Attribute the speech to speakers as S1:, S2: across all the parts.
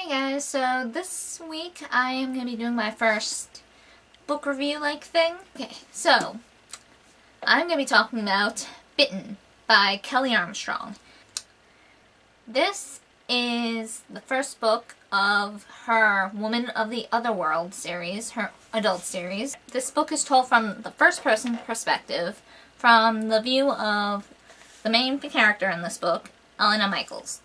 S1: Hey guys, so this week I am going to be doing my first book review-like thing. Okay, so I'm going to be talking about Bitten by Kelley Armstrong. This is the first book of her Woman of the Otherworld series, her adult series. This book is told from the first-person perspective, from the view of the main character in this book, Elena Michaels.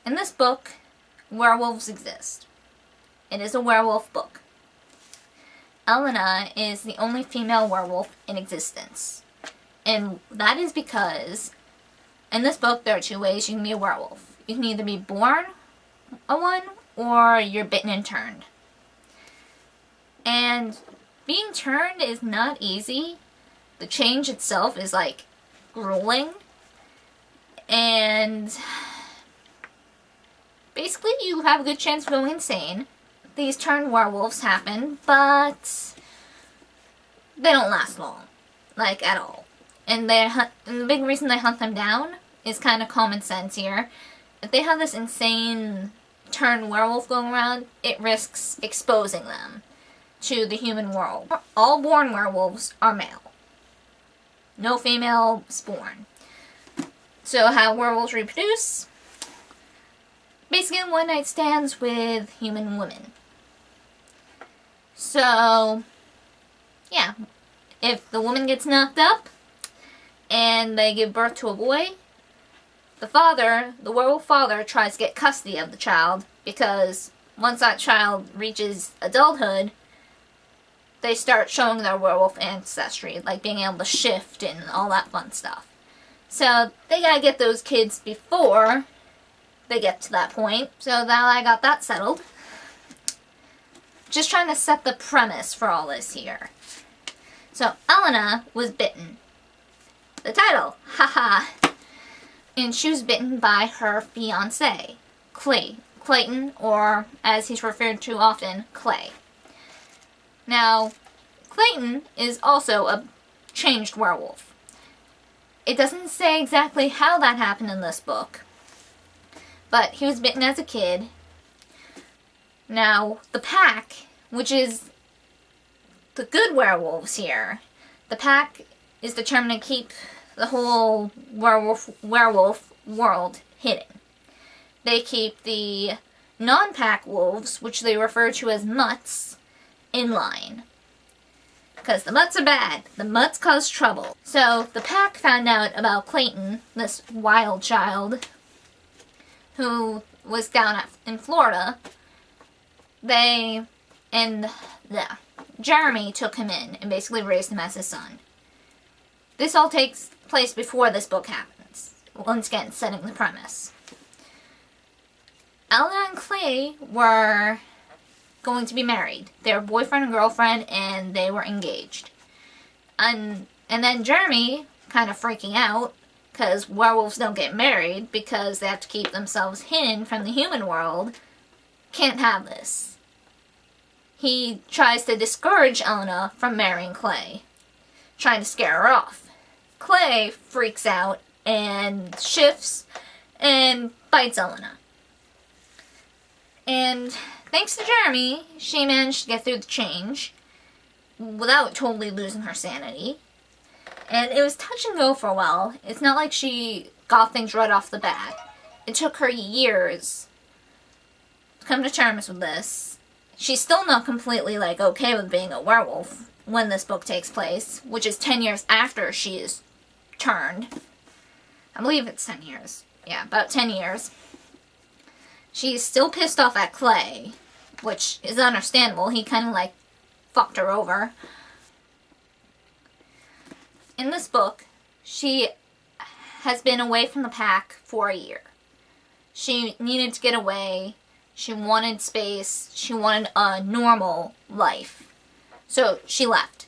S1: In this book, werewolves exist. It is a werewolf book. Elena is the only female werewolf in existence. And that is because in this book there are two ways you can be a werewolf. You can either be born a one or you're bitten and turned. And being turned is not easy. The change itself is like grueling. And basically, you have a good chance of going insane. These turned werewolves happen, but they don't last long. Like, at all. And the big reason they hunt them down is kind of common sense here. If they have this insane turned werewolf going around, it risks exposing them to the human world. All born werewolves are male. No female born. So how werewolves reproduce? Basically one-night stands with human women. So, yeah. If the woman gets knocked up and they give birth to a boy, the werewolf father, tries to get custody of the child because once that child reaches adulthood, they start showing their werewolf ancestry, like being able to shift and all that fun stuff. So, they gotta get those kids before they get to that point. So now I got that settled. Just trying to set the premise for all this here. So Elena was bitten. The title, haha. And she was bitten by her fiancé, Clayton, or as he's referred to often, Clay. Now, Clayton is also a changed werewolf. It doesn't say exactly how that happened in this book, but he was bitten as a kid. Now, the pack, which is the good werewolves here, the pack is determined to keep the whole werewolf world hidden. They keep the non-pack wolves, which they refer to as mutts, in line. Because the mutts are bad. The mutts cause trouble. So, the pack found out about Clayton, this wild child, who was down in Florida. Jeremy took him in and basically raised him as his son. This all takes place before this book happens. Once again, setting the premise. Elena and Clay were going to be married. They were boyfriend and girlfriend, and they were engaged. And then Jeremy, kind of freaking out, because werewolves don't get married because they have to keep themselves hidden from the human world, can't have this. He tries to discourage Elena from marrying Clay, trying to scare her off. Clay freaks out and shifts and bites Elena. And thanks to Jeremy, she managed to get through the change without totally losing her sanity. And it was touch and go for a while. It's not like she got things right off the bat. It took her years to come to terms with this. She's still not completely, okay with being a werewolf when this book takes place, which is 10 years after she is turned. I believe it's 10 years. Yeah, about 10 years. She's still pissed off at Clay, which is understandable. He kind of, fucked her over. In this book, she has been away from the pack for a year. She needed to get away. She wanted space. She wanted a normal life. So she left.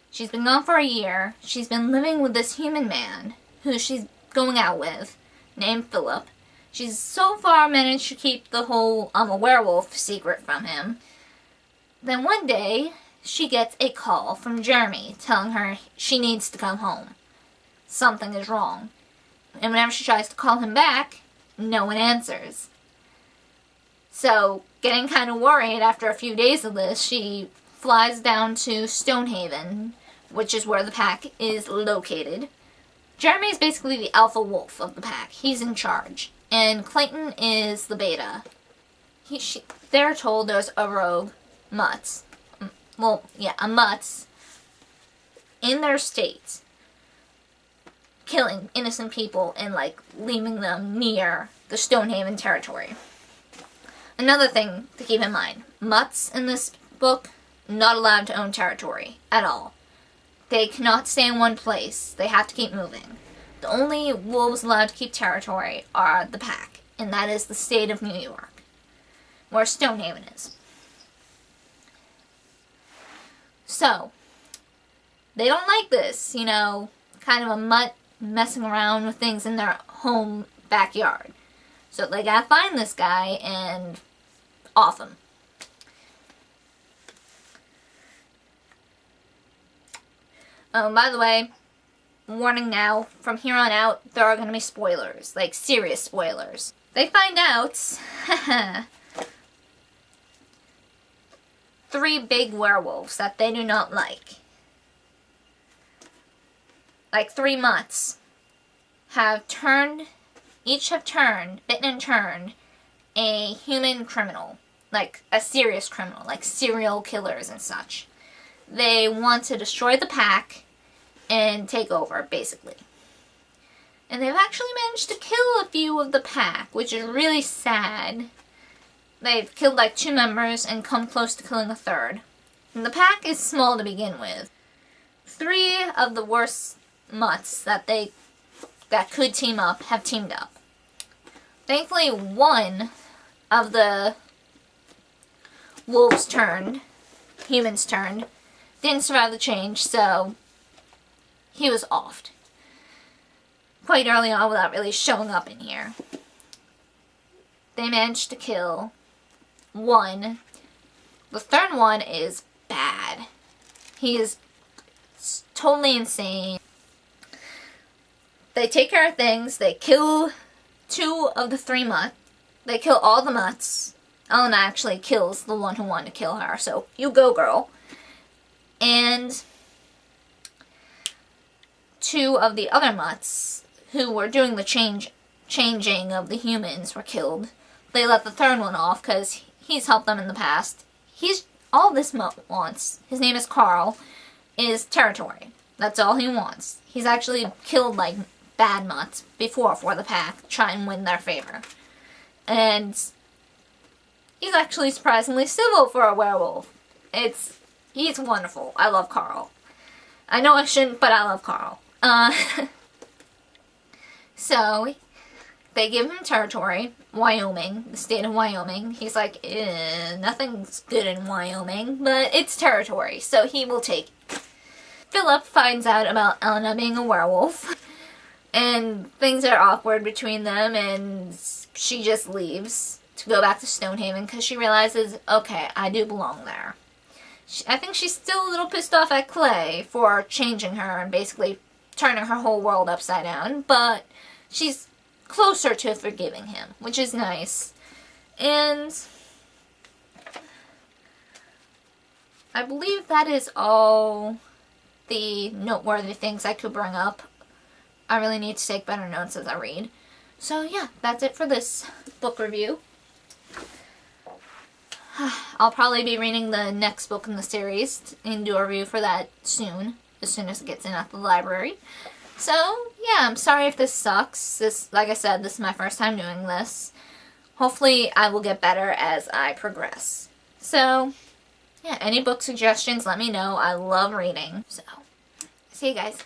S1: She's been gone for a year. She's been living with this human man who she's going out with, named Philip. She's so far managed to keep the whole I'm a werewolf secret from him. Then one day, she gets a call from Jeremy telling her she needs to come home. Something is wrong. And whenever she tries to call him back, no one answers. So, getting kind of worried after a few days of this, she flies down to Stonehaven, which is where the pack is located. Jeremy is basically the alpha wolf of the pack. He's in charge. And Clayton is the beta. They're told there's a rogue Mutz. Well, yeah, a Mutz in their state, killing innocent people and, like, leaving them near the Stonehaven territory. Another thing to keep in mind, Mutts in this book, not allowed to own territory at all. They cannot stay in one place. They have to keep moving. The only wolves allowed to keep territory are the pack, and that is the state of New York, where Stonehaven is. So, they don't like this, you know, kind of a mutt messing around with things in their home backyard. So they gotta find this guy and off him. By the way, warning now, from here on out, there are going to be spoilers, like serious spoilers. They find out 3 big werewolves that they do not like. Like 3 mutts each have turned, bitten and turned, a human criminal. Like a serious criminal, like serial killers and such. They want to destroy the pack and take over, basically. And they've actually managed to kill a few of the pack, which is really sad. They've killed like 2 members and come close to killing a 3rd. And the pack is small to begin with. 3 of the worst mutts that could team up have teamed up. Thankfully, 1 of the wolves humans turned, didn't survive the change, so he was offed quite early on without really showing up in here. They managed to kill 1. The 3rd one is bad. He is totally insane. They take care of things. They kill 2 of the 3 mutts. They kill all the mutts. Elena actually kills the one who wanted to kill her, so you go, girl. And 2 of the other mutts who were doing the changing of the humans were killed. They let the 3rd one off because he's helped them in the past. All this mutt wants, his name is Carl, is territory. That's all he wants. He's actually killed like bad mutts before for the pack to try and win their favor. And he's actually surprisingly civil for a werewolf. He's wonderful. I love Carl. I know I shouldn't, but I love Carl. So, they give him territory, Wyoming, the state of Wyoming. He's like, nothing's good in Wyoming, but it's territory, so he will take it. Philip finds out about Elena being a werewolf, and things are awkward between them, and she just leaves to go back to Stonehaven because she realizes, okay, I do belong there. I think she's still a little pissed off at Clay for changing her and basically turning her whole world upside down, but she's closer to forgiving him, which is nice. And I believe that is all the noteworthy things I could bring up. I really need to take better notes as I read. So yeah, that's it for this book review. I'll probably be reading the next book in the series and do a review for that soon as it gets in at the library. So, yeah, I'm sorry if this sucks. Like I said, this is my first time doing this. Hopefully, I will get better as I progress. So, yeah, any book suggestions, let me know. I love reading. So, see you guys.